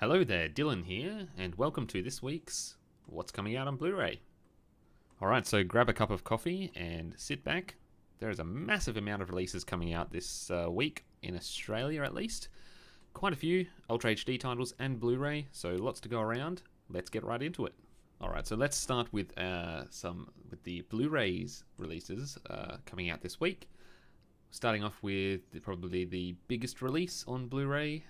Hello there, Dylan here, and welcome to this week's What's Coming Out on Blu-ray. Alright, so grab a cup of coffee and sit back. There is a massive amount of releases coming out this week, in Australia at least. Quite a few Ultra HD titles and Blu-ray, so lots to go around. Let's get right into it. Alright, so let's start with the Blu-rays releases coming out this week. Starting off with probably the biggest release on Blu-ray,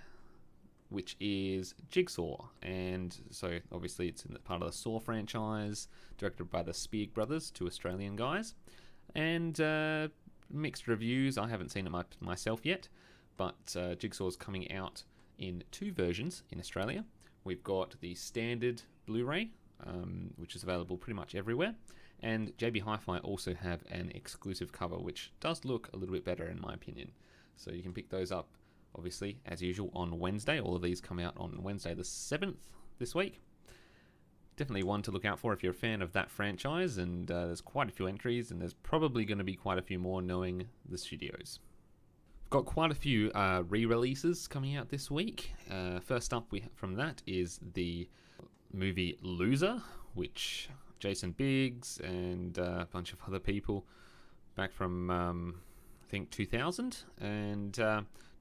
which is Jigsaw, and so obviously it's in the part of the Saw franchise, directed by the Spear brothers, two Australian guys, and mixed reviews. I haven't seen it myself yet, but Jigsaw's coming out in two versions in Australia. We've got the standard Blu-ray, which is available pretty much everywhere, and JB Hi-Fi also have an exclusive cover, which does look a little bit better in my opinion. So you can pick those up, obviously, as usual, on Wednesday. All of these come out on Wednesday the 7th this week. Definitely one to look out for if you're a fan of that franchise, and there's quite a few entries, and there's probably going to be quite a few more knowing the studios. We've got quite a few re-releases coming out this week. First up from that is the movie Loser, which Jason Biggs and a bunch of other people back from, I think, 2000, and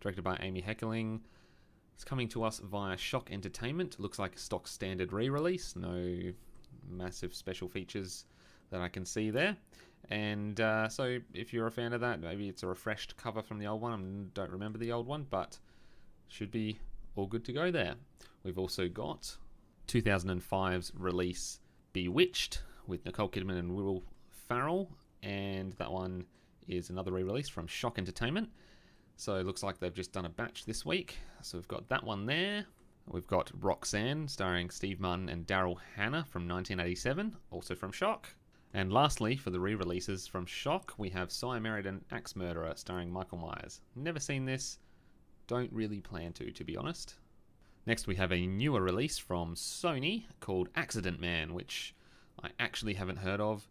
directed by Amy Heckerling. It's coming to us via Shock Entertainment. Looks like a stock standard re-release. No massive special features that I can see there. And so if you're a fan of that, maybe it's a refreshed cover from the old one. I don't remember the old one, but should be all good to go there. We've also got 2005's release Bewitched with Nicole Kidman and Will Ferrell. And that one is another re-release from Shock Entertainment. So it looks like they've just done a batch this week. So we've got that one there. We've got Roxanne, starring Steve Martin and Daryl Hannah from 1987, also from Shock. And lastly, for the re-releases from Shock, we have So I Married an Axe Murderer, starring Michael Myers. Never seen this. Don't really plan to be honest. Next we have a newer release from Sony called Accident Man, which I actually haven't heard of.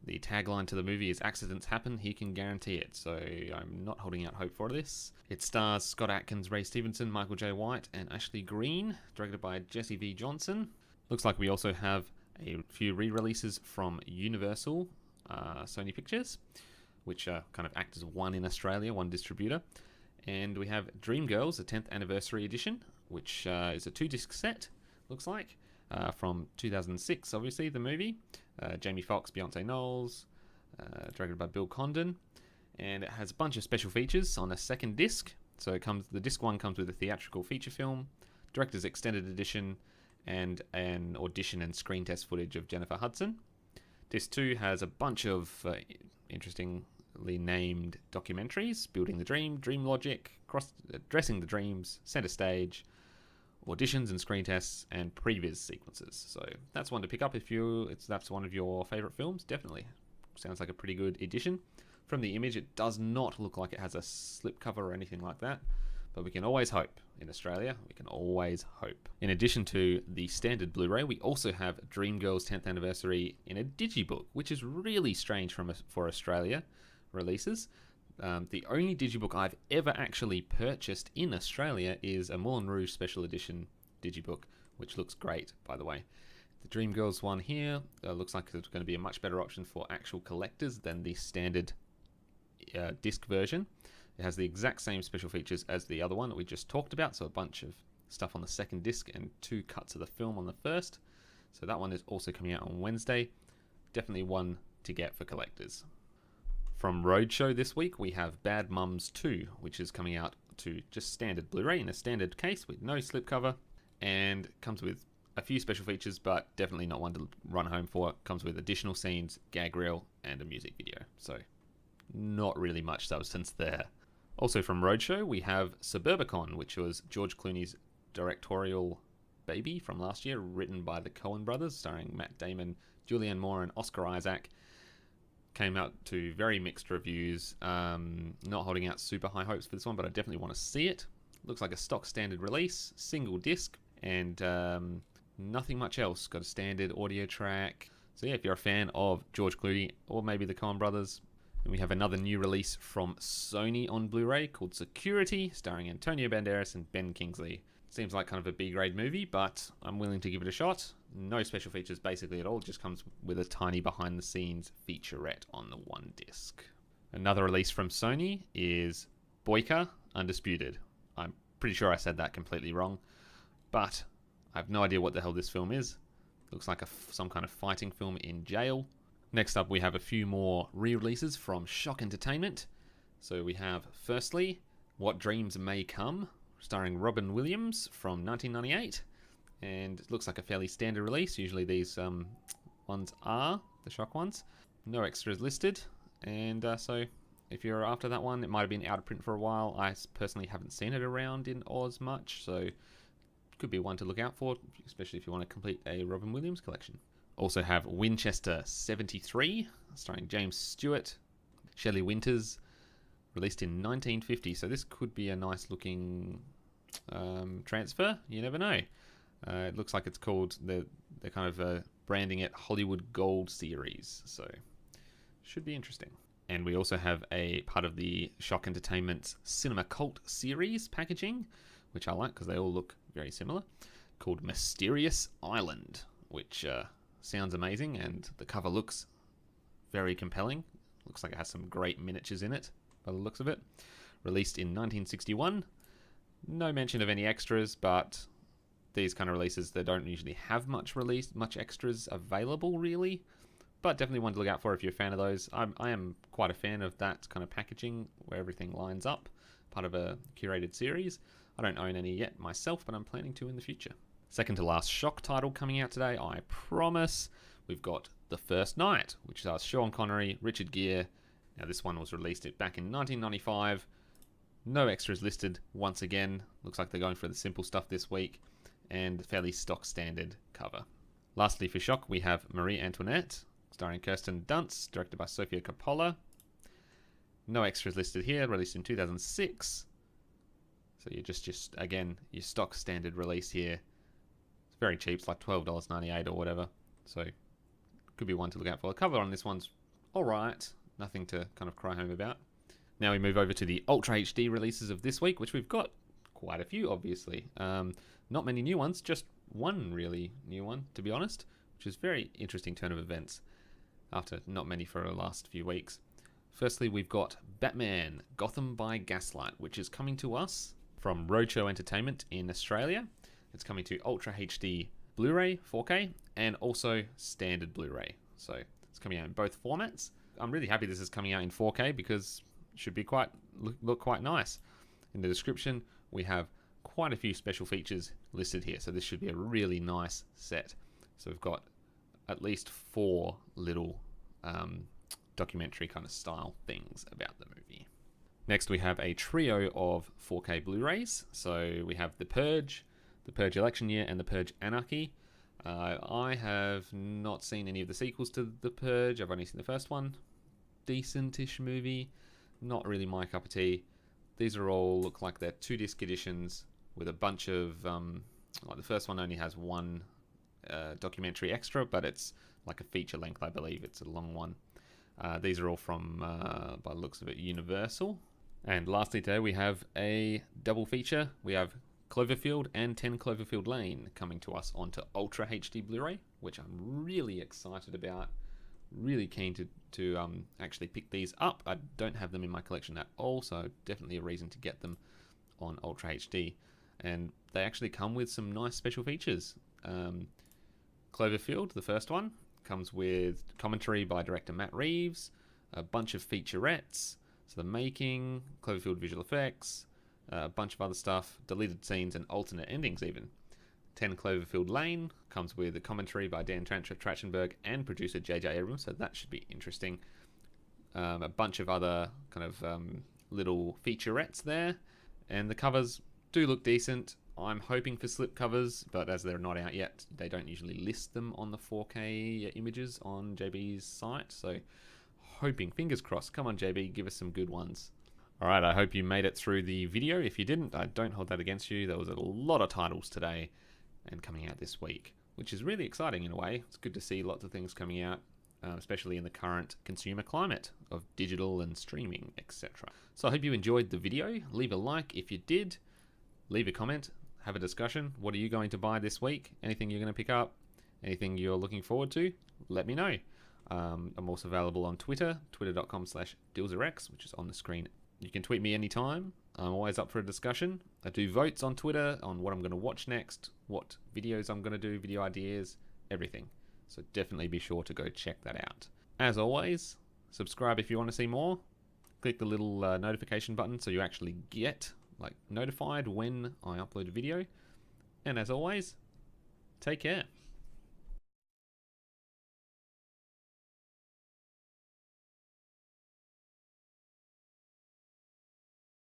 The tagline to the movie is "Accidents happen, he can guarantee it," so I'm not holding out hope for this. It stars Scott Adkins, Ray Stevenson, Michael J. White, and Ashley Greene, directed by Jesse V. Johnson. Looks like we also have a few re-releases from Universal Sony Pictures, which kind of act as one in Australia, one distributor. And we have Dreamgirls, the 10th anniversary edition, which is a 2-disc set, looks like, from 2006, obviously, the movie. Jamie Foxx, Beyonce Knowles, directed by Bill Condon, and it has a bunch of special features on a second disc. So the disc 1 comes with a theatrical feature film, director's extended edition, and an audition and screen test footage of Jennifer Hudson. Disc 2 has a bunch of interestingly named documentaries: Building the Dream, Dream Logic, Dressing the Dreams, Center Stage, auditions and screen tests, and previs sequences. So that's one to pick up if that's one of your favorite films. Definitely sounds like a pretty good edition. From the image, it does not look like it has a slipcover or anything like that, but we can always hope. In Australia, we can always hope. In addition to the standard Blu-ray, we also have Dreamgirls 10th anniversary in a digibook, which is really strange for Australia releases. The only digibook I've ever actually purchased in Australia is a Moulin Rouge special edition digibook, which looks great, by the way. The Dreamgirls one here looks like it's going to be a much better option for actual collectors than the standard disc version. It has the exact same special features as the other one that we just talked about, so a bunch of stuff on the second disc and 2 cuts of the film on the first. So that one is also coming out on Wednesday. Definitely one to get for collectors. From Roadshow this week, we have Bad Mums 2, which is coming out to just standard Blu-ray in a standard case with no slipcover, and comes with a few special features, but definitely not one to run home for. It comes with additional scenes, gag reel, and a music video. So not really much substance there. Also from Roadshow, we have Suburbicon, which was George Clooney's directorial baby from last year, written by the Coen brothers, starring Matt Damon, Julianne Moore, and Oscar Isaac. Came out to very mixed reviews. Not holding out super high hopes for this one, but I definitely want to see it. Looks like a stock standard release, single disc, and nothing much else. Got a standard audio track. So yeah, if you're a fan of George Clooney or maybe the Coen brothers. And we have another new release from Sony on Blu-ray called Security, starring Antonio Banderas and Ben Kingsley. Seems like kind of a B-grade movie, but I'm willing to give it a shot. No special features basically at all. It just comes with a tiny behind-the-scenes featurette on the one disc. Another release from Sony is Boyka Undisputed. I'm pretty sure I said that completely wrong, but I have no idea what the hell this film is. Looks like some kind of fighting film in jail. Next up, we have a few more re-releases from Shock Entertainment. So we have, firstly, What Dreams May Come, starring Robin Williams from 1998. And it looks like a fairly standard release. Usually these ones are, the Shock ones. No extras listed. And so if you're after that one, it might have been out of print for a while. I personally haven't seen it around in Oz much, so could be one to look out for, especially if you want to complete a Robin Williams collection. Also have Winchester 73, starring James Stewart, Shelley Winters, released in 1950. So this could be a nice looking transfer. You never know. It looks like it's called, they're kind of branding it Hollywood Gold Series. So should be interesting. And we also have a part of the Shock Entertainment's Cinema Cult series packaging, which I like because they all look very similar, called Mysterious Island, which sounds amazing, and the cover looks very compelling. Looks like it has some great miniatures in it, by the looks of it. Released in 1961. No mention of any extras, but these kind of releases, they don't usually have much extras available, really. But definitely one to look out for if you're a fan of those. I am quite a fan of that kind of packaging where everything lines up, part of a curated series. I don't own any yet myself, but I'm planning to in the future. Second to last Shock title coming out today, I promise. We've got The First Night, which stars Sean Connery, Richard Gere. Now this one was released back in 1995. No extras listed once again. Looks like they're going for the simple stuff this week, and fairly stock standard cover. Lastly for Shock, we have Marie Antoinette, starring Kirsten Dunst, directed by Sofia Coppola. No extras listed here, released in 2006. So you're just again, your stock standard release here. It's very cheap, it's like $12.98 or whatever. So could be one to look out for. The cover on this one's alright, nothing to kind of cry home about. Now we move over to the Ultra HD releases of this week, which we've got quite a few, obviously. Not many new ones, just one really new one, to be honest, which is a very interesting turn of events after not many for the last few weeks. Firstly, we've got Batman Gotham by Gaslight, which is coming to us from Roadshow Entertainment in Australia. It's coming to Ultra HD Blu-ray 4K and also standard Blu-ray. So it's coming out in both formats. I'm really happy this is coming out in 4K because it should be look quite nice. In the description, we have quite a few special features listed here. So this should be a really nice set. So we've got at least 4 little documentary kind of style things about the movie. Next, we have a trio of 4K Blu-rays. So we have The Purge Election Year, and The Purge Anarchy. I have not seen any of the sequels to The Purge. I've only seen the first one. Decent-ish movie. Not really my cup of tea. These are all look like they're 2-disc editions with a bunch of... like the first one only has one documentary extra, but it's like a feature length, I believe. It's a long one. These are all from, by the looks of it, Universal. And lastly today we have a double feature. We have Cloverfield and 10 Cloverfield Lane coming to us onto Ultra HD Blu-ray, which I'm really excited about. Really keen to actually pick these up. I don't have them in my collection at all, so definitely a reason to get them on Ultra HD. And they actually come with some nice special features. Cloverfield, the first one, comes with commentary by director Matt Reeves, a bunch of featurettes, so the making, Cloverfield visual effects, a bunch of other stuff, deleted scenes and alternate endings even. 10 Cloverfield Lane comes with a commentary by Dan Trachtenberg and producer J.J. Abrams, so that should be interesting. A bunch of other kind of little featurettes there, and the covers do look decent. I'm hoping for slip covers, but as they're not out yet, they don't usually list them on the 4K images on JB's site, so hoping, fingers crossed. Come on, JB, give us some good ones. Alright, I hope you made it through the video. If you didn't, I don't hold that against you. There was a lot of titles today and coming out this week, which is really exciting in a way. It's good to see lots of things coming out, especially in the current consumer climate of digital and streaming, etc. So I hope you enjoyed the video. Leave a like if you did. Leave a comment. have a discussion. What are you going to buy this week? Anything you're going to pick up? Anything you're looking forward to? Let me know. I'm also available on Twitter, twitter.com/DilzerX, which is on the screen. You can tweet me anytime. I'm always up for a discussion. I do votes on Twitter on what I'm going to watch next, what videos I'm going to do, video ideas, everything. So definitely be sure to go check that out. As always, subscribe if you want to see more. Click the little notification button so you actually get notified when I upload a video. And as always, take care.